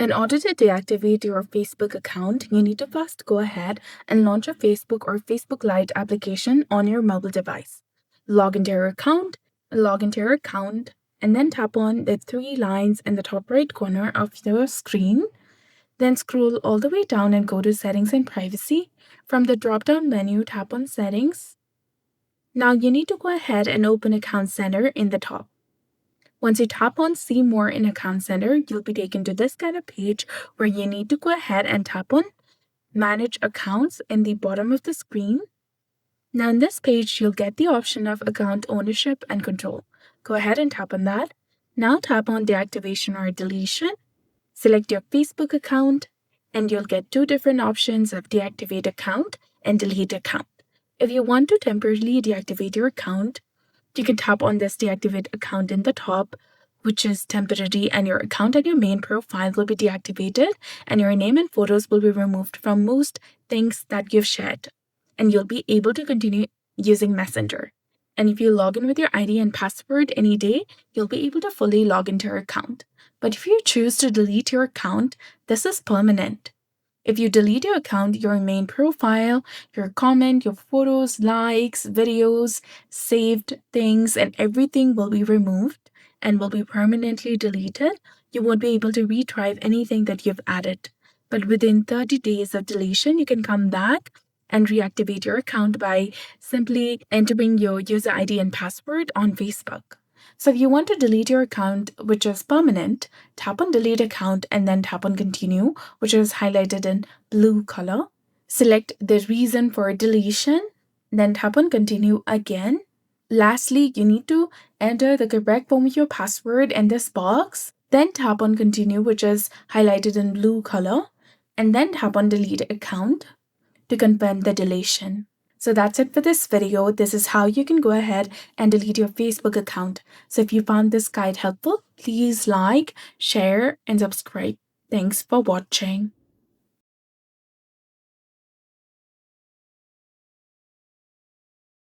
In order to deactivate your Facebook account, you need to first go ahead and launch a Facebook or Facebook Lite application on your mobile device. Log into your account, and then tap on the three lines in the top right corner of your screen. Then scroll all the way down and go to Settings and Privacy. From the drop-down menu, tap on Settings. Now you need to go ahead and open Account Center in the top. Once you tap on See More in Account Center, you'll be taken to this kind of page where you need to go ahead and tap on Manage Accounts in the bottom of the screen. Now in this page, you'll get the option of Account Ownership and Control. Go ahead and tap on that. Now tap on Deactivation or Deletion. Select your Facebook account, and you'll get two different options of Deactivate Account and Delete Account. If you want to temporarily deactivate your account, you can tap on this Deactivate Account in the top, which is temporary, and your account and your main profile will be deactivated, and your name and photos will be removed from most things that you've shared, and you'll be able to continue using Messenger. And if you log in with your ID and password any day, you'll be able to fully log into your account. But if you choose to delete your account, this is permanent. If you delete your account, your main profile, your comment, your photos, likes, videos, saved things, and everything will be removed and will be permanently deleted. You won't be able to retrieve anything that you've added. But within 30 days of deletion, you can come back and reactivate your account by simply entering your user ID and password on Facebook. So if you want to delete your account, which is permanent, tap on Delete Account and then tap on Continue, which is highlighted in blue color. Select the reason for deletion, then tap on Continue again. Lastly, you need to enter the correct form of your password in this box. Then tap on Continue, which is highlighted in blue color, and then tap on Delete Account to confirm the deletion. So that's it for this video. This is how you can go ahead and delete your Facebook account. So if you found this guide helpful, please like, share, and subscribe. Thanks for watching.